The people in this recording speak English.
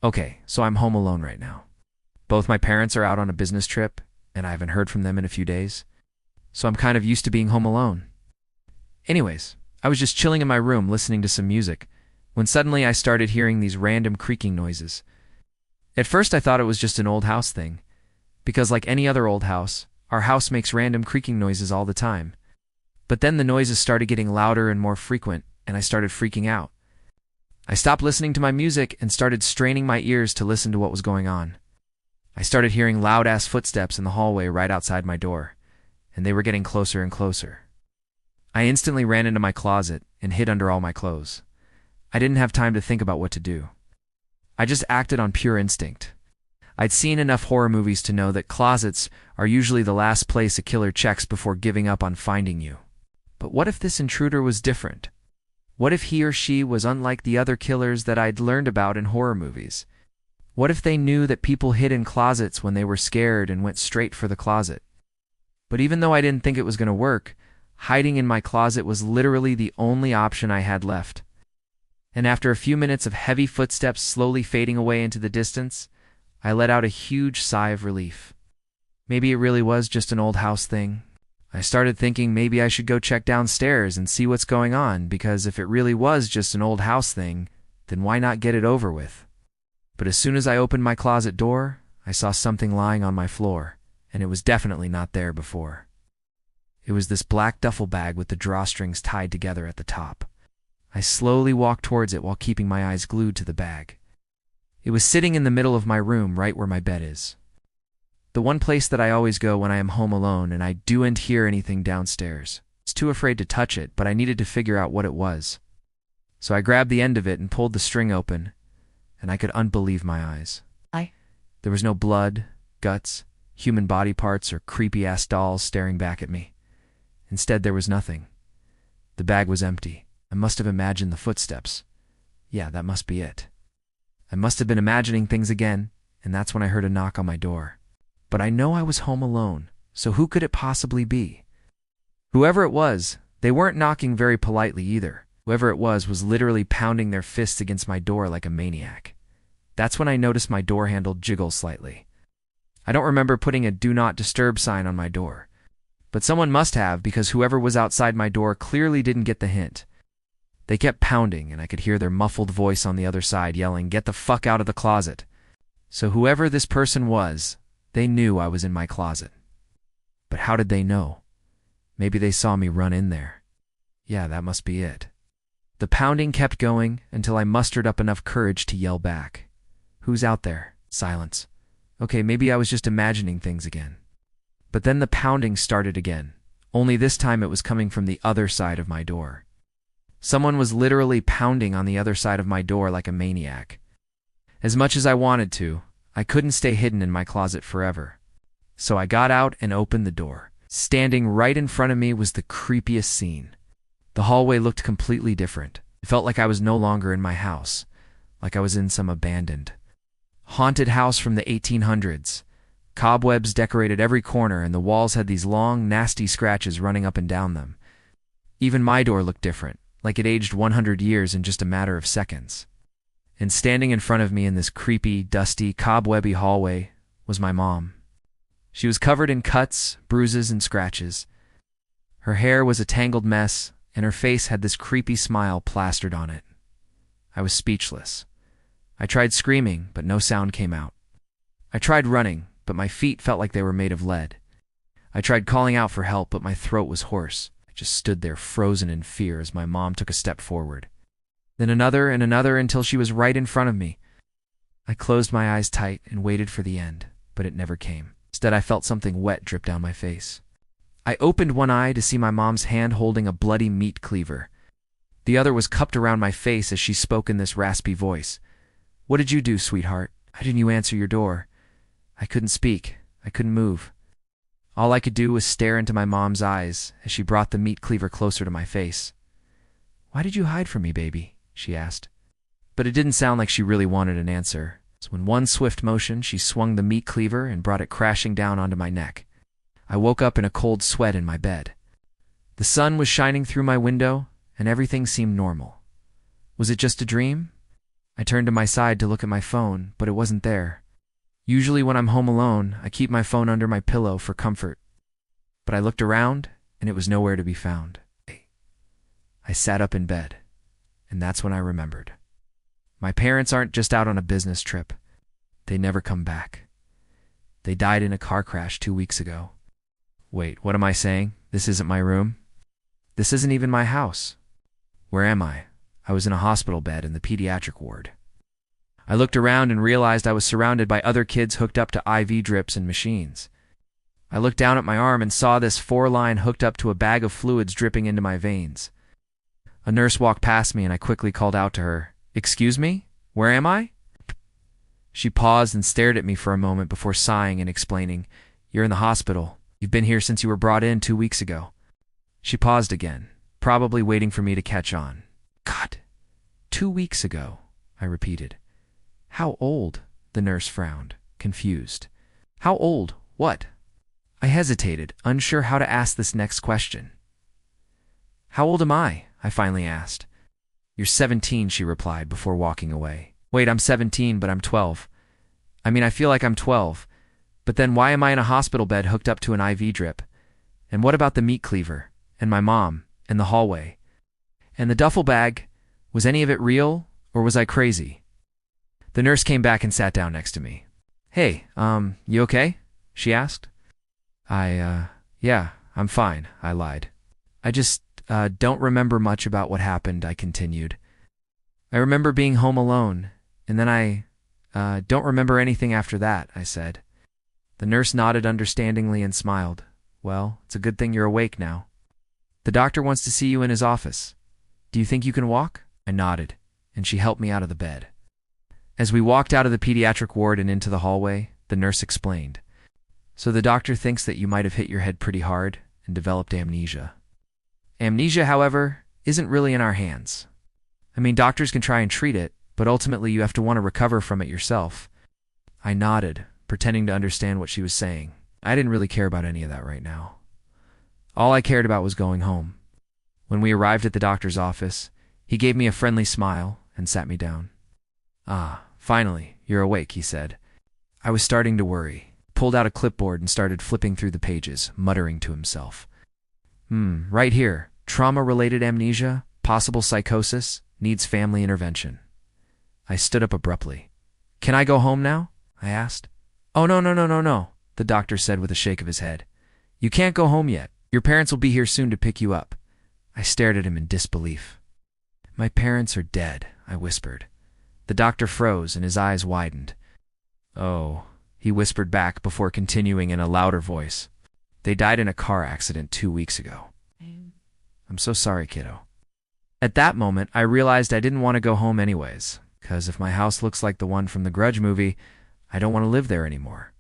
Okay, so I'm home alone right now. Both my parents are out on a business trip, and I haven't heard from them in a few days. So I'm kind of used to being home alone. Anyways, I was just chilling in my room listening to some music, when suddenly I started hearing these random creaking noises. At first I thought it was just an old house thing, because like any other old house, our house makes random creaking noises all the time. But then the noises started getting louder and more frequent, and I started freaking out. I stopped listening to my music and started straining my ears to listen to what was going on. I started hearing loud-ass footsteps in the hallway right outside my door, and they were getting closer and closer. I instantly ran into my closet and hid under all my clothes. I didn't have time to think about what to do. I just acted on pure instinct. I'd seen enough horror movies to know that closets are usually the last place a killer checks before giving up on finding you. But what if this intruder was different? What if he or she was unlike the other killers that I'd learned about in horror movies? What if they knew that people hid in closets when they were scared and went straight for the closet? But even though I didn't think it was going to work, hiding in my closet was literally the only option I had left. And after a few minutes of heavy footsteps slowly fading away into the distance, I let out a huge sigh of relief. Maybe it really was just an old house thing. I started thinking maybe I should go check downstairs and see what's going on, because if it really was just an old house thing, then why not get it over with? But as soon as I opened my closet door, I saw something lying on my floor, and it was definitely not there before. It was this black duffel bag with the drawstrings tied together at the top. I slowly walked towards it while keeping my eyes glued to the bag. It was sitting in the middle of my room right where my bed is. The one place that I always go when I am home alone and I don't hear anything downstairs. I was too afraid to touch it, but I needed to figure out what it was. So I grabbed the end of it and pulled the string open, and I could unbelieve my eyes. There was no blood, guts, human body parts, or creepy-ass dolls staring back at me. Instead, there was nothing. The bag was empty. I must have imagined the footsteps. Yeah, that must be it. I must have been imagining things again, and that's when I heard a knock on my door. But I know I was home alone, so who could it possibly be? Whoever it was, they weren't knocking very politely either. Whoever it was literally pounding their fists against my door like a maniac. That's when I noticed my door handle jiggle slightly. I don't remember putting a "Do Not Disturb" sign on my door, but someone must have, because whoever was outside my door clearly didn't get the hint. They kept pounding, and I could hear their muffled voice on the other side yelling, "Get the fuck out of the closet." So whoever this person was, they knew I was in my closet. But how did they know? Maybe they saw me run in there. Yeah, that must be it. The pounding kept going until I mustered up enough courage to yell back. "Who's out there?" Silence. Okay, maybe I was just imagining things again. But then the pounding started again, only this time it was coming from the other side of my door. Someone was literally pounding on the other side of my door like a maniac. As much as I wanted to, I couldn't stay hidden in my closet forever. So I got out and opened the door. Standing right in front of me was the creepiest scene. The hallway looked completely different. It felt like I was no longer in my house, like I was in some abandoned, haunted house from the 1800s. Cobwebs decorated every corner, and the walls had these long, nasty scratches running up and down them. Even my door looked different, like it aged 100 years in just a matter of seconds. And standing in front of me in this creepy, dusty, cobwebby hallway was my mom. She was covered in cuts, bruises, and scratches. Her hair was a tangled mess, and her face had this creepy smile plastered on it. I was speechless. I tried screaming, but no sound came out. I tried running, but my feet felt like they were made of lead. I tried calling out for help, but my throat was hoarse. I just stood there frozen in fear as my mom took a step forward. Then another and another until she was right in front of me. I closed my eyes tight and waited for the end, but it never came. Instead, I felt something wet drip down my face. I opened one eye to see my mom's hand holding a bloody meat cleaver. The other was cupped around my face as she spoke in this raspy voice. "What did you do, sweetheart? Why didn't you answer your door?" I couldn't speak. I couldn't move. All I could do was stare into my mom's eyes as she brought the meat cleaver closer to my face. "Why did you hide from me, baby?" she asked. But it didn't sound like she really wanted an answer. So in one swift motion, she swung the meat cleaver and brought it crashing down onto my neck. I woke up in a cold sweat in my bed. The sun was shining through my window, and everything seemed normal. Was it just a dream? I turned to my side to look at my phone, but it wasn't there. Usually when I'm home alone, I keep my phone under my pillow for comfort. But I looked around, and it was nowhere to be found. I sat up in bed, and that's when I remembered. My parents aren't just out on a business trip. They never come back. They died in a car crash 2 weeks ago. Wait, what am I saying? This isn't my room? This isn't even my house. Where am I? I was in a hospital bed in the pediatric ward. I looked around and realized I was surrounded by other kids hooked up to IV drips and machines. I looked down at my arm and saw this 4-line hooked up to a bag of fluids dripping into my veins. A nurse walked past me and I quickly called out to her, "Excuse me? Where am I?" She paused and stared at me for a moment before sighing and explaining, "You're in the hospital. You've been here since you were brought in 2 weeks ago." She paused again, probably waiting for me to catch on. "God, 2 weeks ago," I repeated. "How old?" The nurse frowned, confused. "How old? What?" I hesitated, unsure how to ask this next question. "How old am I?" I finally asked. "You're 17, she replied before walking away. "Wait, I'm 17, but I'm 12. I feel like I'm 12. But then why am I in a hospital bed hooked up to an IV drip? And what about the meat cleaver? And my mom? And the hallway? And the duffel bag? Was any of it real, or was I crazy?" The nurse came back and sat down next to me. "Hey, you okay?" she asked. Yeah, I'm fine," I lied. "I just, don't remember much about what happened," I continued. "I remember being home alone, and then I don't remember anything after that," I said. The nurse nodded understandingly and smiled. "Well, it's a good thing you're awake now. The doctor wants to see you in his office. Do you think you can walk?" I nodded, and she helped me out of the bed. As we walked out of the pediatric ward and into the hallway, the nurse explained, "So the doctor thinks that you might have hit your head pretty hard and developed amnesia. Amnesia, however, isn't really in our hands. Doctors can try and treat it, but ultimately you have to want to recover from it yourself." I nodded, pretending to understand what she was saying. I didn't really care about any of that right now. All I cared about was going home. When we arrived at the doctor's office, he gave me a friendly smile and sat me down. "Ah, finally, you're awake," he said. I was starting to worry, pulled out a clipboard and started flipping through the pages, muttering to himself. Right here, trauma-related amnesia, possible psychosis, needs family intervention." I stood up abruptly. "Can I go home now?" I asked. "Oh, no, the doctor said with a shake of his head. "You can't go home yet. Your parents will be here soon to pick you up." I stared at him in disbelief. "My parents are dead," I whispered. The doctor froze and his eyes widened. "Oh," he whispered back before continuing in a louder voice. "They died in a car accident 2 weeks ago." "I'm so sorry, kiddo." At that moment, I realized I didn't want to go home anyways, because if my house looks like the one from the Grudge movie, I don't want to live there anymore.